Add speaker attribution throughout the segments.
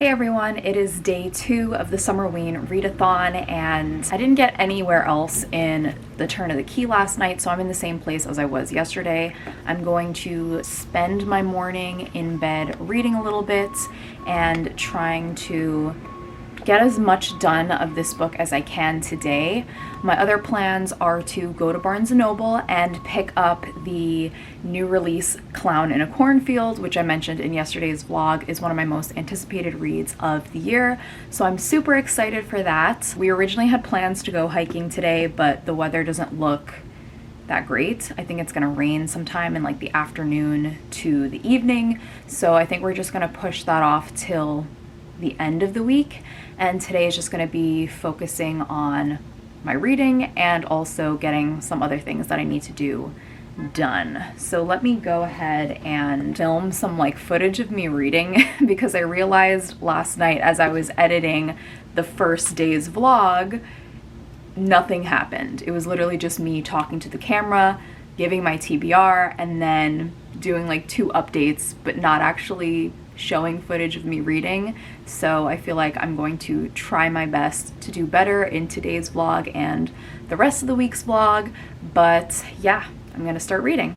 Speaker 1: Hey everyone, it is day 2 of the Summerween Readathon, and I didn't get anywhere else in the Turn of the Key last night, so I'm in the same place as I was yesterday. I'm going to spend my morning in bed reading a little bit and trying to get as much done of this book as I can today. My other plans are to go to Barnes & Noble and pick up the new release Clown in a Cornfield, which I mentioned in yesterday's vlog is one of my most anticipated reads of the year. So I'm super excited for that. We originally had plans to go hiking today, but the weather doesn't look that great. I think it's gonna rain sometime in like the afternoon to the evening. So I think we're just gonna push that off till the end of the week. And today is just going to be focusing on my reading and also getting some other things that I need to do done. So let me go ahead and film some like footage of me reading because I realized last night as I was editing the first day's vlog, nothing happened. It was literally just me talking to the camera, giving my TBR, and then doing like 2 updates, but not actually showing footage of me reading. So I feel like I'm going to try my best to do better in today's vlog and the rest of the week's vlog. But yeah, I'm gonna start reading.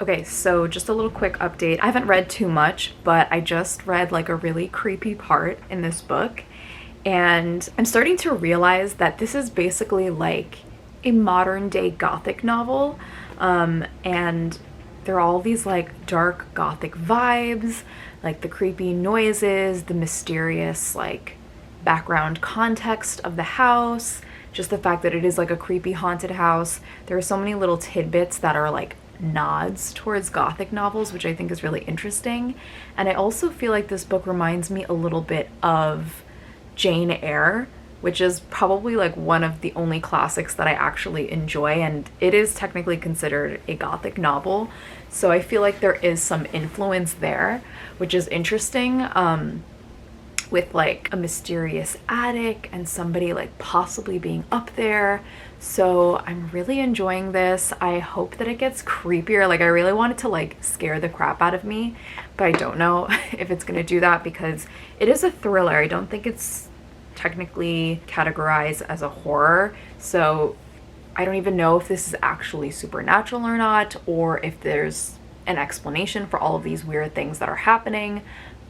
Speaker 1: Okay, so just a little quick update. I haven't read too much, but I just read like a really creepy part in this book, and I'm starting to realize that this is basically like a modern day gothic novel, and there are all these like dark gothic vibes, like the creepy noises, the mysterious like background context of the house, just the fact that it is like a creepy haunted house. There are so many little tidbits that are like nods towards gothic novels, which I think is really interesting. And I also feel like this book reminds me a little bit of Jane Eyre, which is probably like one of the only classics that I actually enjoy, and it is technically considered a gothic novel. So I feel like there is some influence there, which is interesting, with like a mysterious attic and somebody like possibly being up there. So I'm really enjoying this. I hope that it gets creepier. Like I really want it to like scare the crap out of me, but I don't know if it's gonna do that because it is a thriller. I don't think it's technically categorized as a horror. So I don't even know if this is actually supernatural or not, or if there's an explanation for all of these weird things that are happening,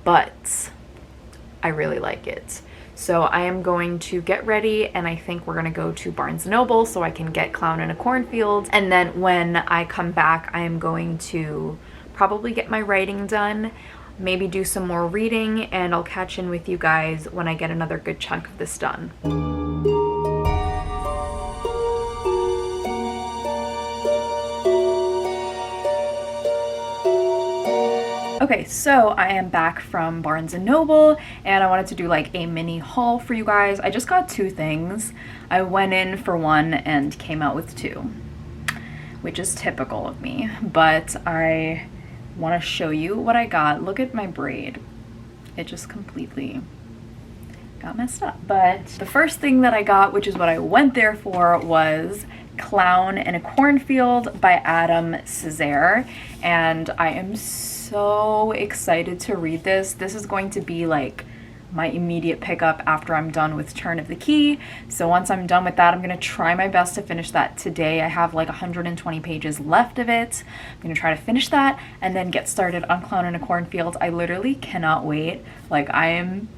Speaker 1: but I really like it. So I am going to get ready, and I think we're gonna go to Barnes & Noble so I can get Clown in a Cornfield. And then when I come back, I am going to probably get my writing done, maybe do some more reading, and I'll catch in with you guys when I get another good chunk of this done. Okay, so I am back from Barnes & Noble, and I wanted to do like a mini haul for you guys. I just got 2 things. I went in for 1 and came out with 2, which is typical of me, but I want to show you what I got. Look at my braid. It just completely got messed up. But the first thing that I got, which is what I went there for, was Clown in a Cornfield by Adam Cesare, and I am so excited to read this. This is going to be like my immediate pickup after I'm done with Turn of the Key. So once I'm done with that, I'm gonna try my best to finish that today. I have like 120 pages left of it. I'm gonna try to finish that and then get started on Clown in a Cornfield. I literally cannot wait. Like, I am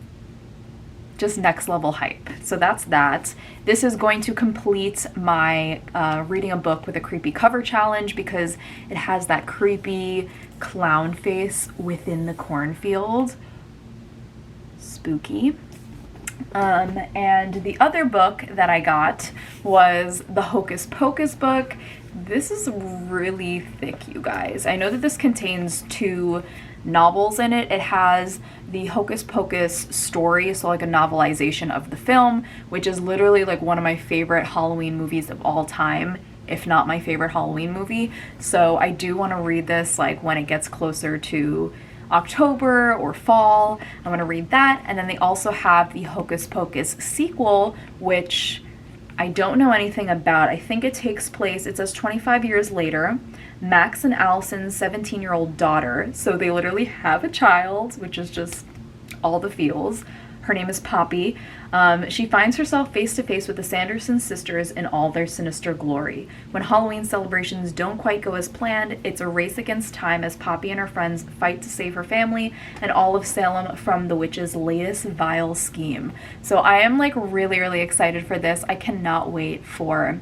Speaker 1: just next level hype. So that's that. This is going to complete my reading a book with a creepy cover challenge because it has that creepy clown face within the cornfield. Spooky. And the other book that I got was the Hocus Pocus book. This is really thick, you guys. I know that this contains 2 novels in it. It has the Hocus Pocus story, so like a novelization of the film, which is literally like one of my favorite Halloween movies of all time, if not my favorite Halloween movie. So I do want to read this like when it gets closer to October or fall. I want to read that. And then they also have the Hocus Pocus sequel, which I don't know anything about. I think it takes place, it says 25 years later, Max and Allison's 17-year-old daughter. So they literally have a child, which is just all the feels. Her name is Poppy. She finds herself face to face with the Sanderson sisters in all their sinister glory. When Halloween celebrations don't quite go as planned, it's a race against time as Poppy and her friends fight to save her family and all of Salem from the witch's latest vile scheme. So I am like really, really excited for this. I cannot wait for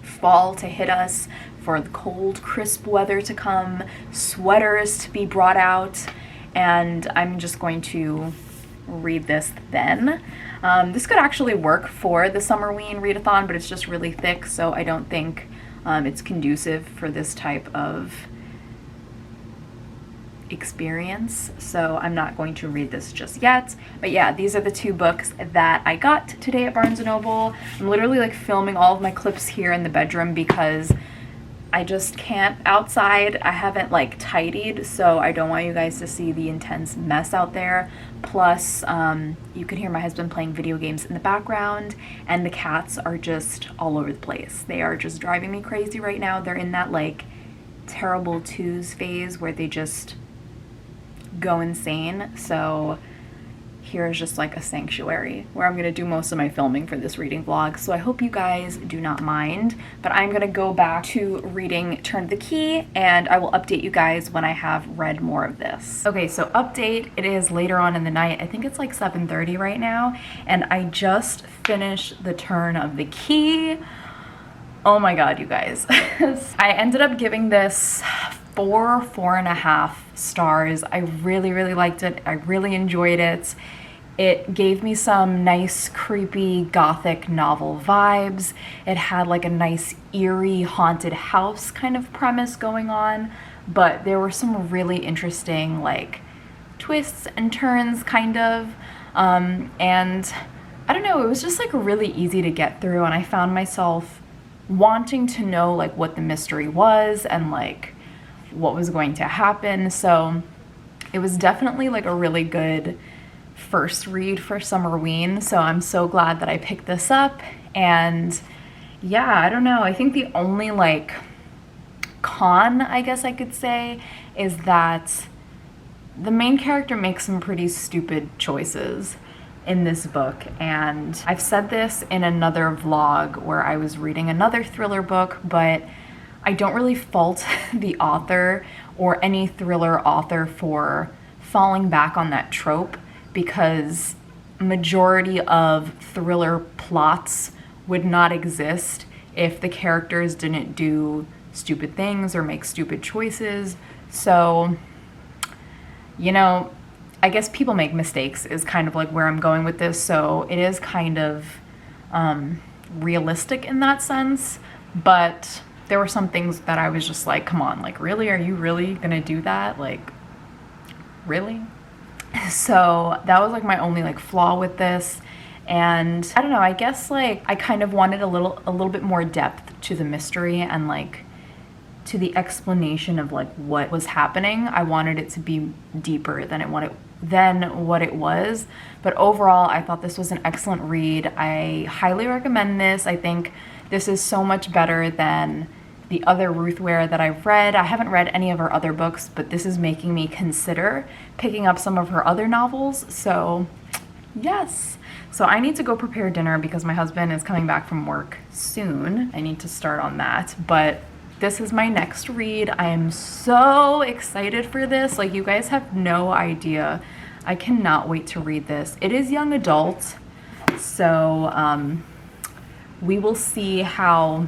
Speaker 1: fall to hit us, for the cold, crisp weather to come, sweaters to be brought out, and I'm just going to read this then. This could actually work for the Summerween Readathon, but it's just really thick, so I don't think it's conducive for this type of experience, so I'm not going to read this just yet. But yeah, these are the 2 books that I got today at Barnes & Noble. I'm literally like filming all of my clips here in the bedroom because I just can't outside. I haven't like tidied, so I don't want you guys to see the intense mess out there. Plus, you can hear my husband playing video games in the background, and the cats are just all over the place. They are just driving me crazy right now. They're in that like terrible twos phase where they just go insane. So here is just like a sanctuary where I'm gonna do most of my filming for this reading vlog, so I hope you guys do not mind. But I'm gonna go back to reading Turn of the Key, and I will update you guys when I have read more of this. Okay, so update, it is later on in the night. I think it's like 7:30 right now, and I just finished the Turn of the Key. Oh my god, you guys. I ended up giving this 4.5 stars. I really, really liked it. I really enjoyed it. It gave me some nice, creepy, gothic novel vibes. It had like a nice, eerie, haunted house kind of premise going on, but there were some really interesting like twists and turns kind of. And I don't know, it was just like really easy to get through, and I found myself wanting to know like what the mystery was and like what was going to happen. So it was definitely like a really good first read for Summerween, so I'm so glad that I picked this up. And yeah, I don't know, I think the only like con, I guess I could say, is that the main character makes some pretty stupid choices in this book. And I've said this in another vlog where I was reading another thriller book, but I don't really fault the author or any thriller author for falling back on that trope, because majority of thriller plots would not exist if the characters didn't do stupid things or make stupid choices. So, you know, I guess people make mistakes is kind of like where I'm going with this. So it is kind of realistic in that sense, but there were some things that I was just like, come on, like really, are you really gonna do that? Like, really? So that was like my only like flaw with this. And I don't know, I guess like I kind of wanted a little bit more depth to the mystery and like to the explanation of like what was happening. I wanted it to be deeper than than what it was. But overall, I thought this was an excellent read. I highly recommend this. I think this is so much better than the other Ruth Ware that I've read. I haven't read any of her other books, but this is making me consider picking up some of her other novels. So yes. So I need to go prepare dinner because my husband is coming back from work soon. I need to start on that. But this is my next read. I am so excited for this. Like, you guys have no idea. I cannot wait to read this. It is young adult, so we will see how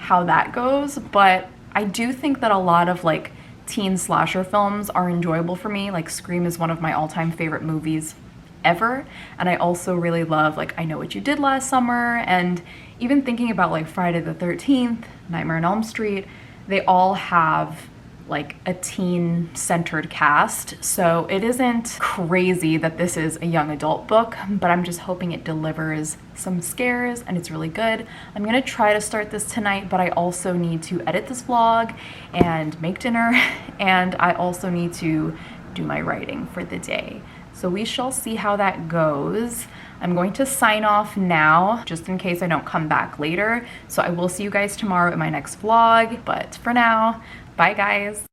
Speaker 1: that goes. But I do think that a lot of like teen slasher films are enjoyable for me. Like, Scream is one of my all-time favorite movies ever, and I also really love like I Know What You Did Last Summer, and even thinking about like Friday the 13th, Nightmare on Elm Street, they all have like a teen-centered cast. So it isn't crazy that this is a young adult book, but I'm just hoping it delivers some scares and it's really good. I'm gonna try to start this tonight, but I also need to edit this vlog and make dinner, and I also need to do my writing for the day. So we shall see how that goes. I'm going to sign off now, just in case I don't come back later. So I will see you guys tomorrow in my next vlog, but for now, bye guys.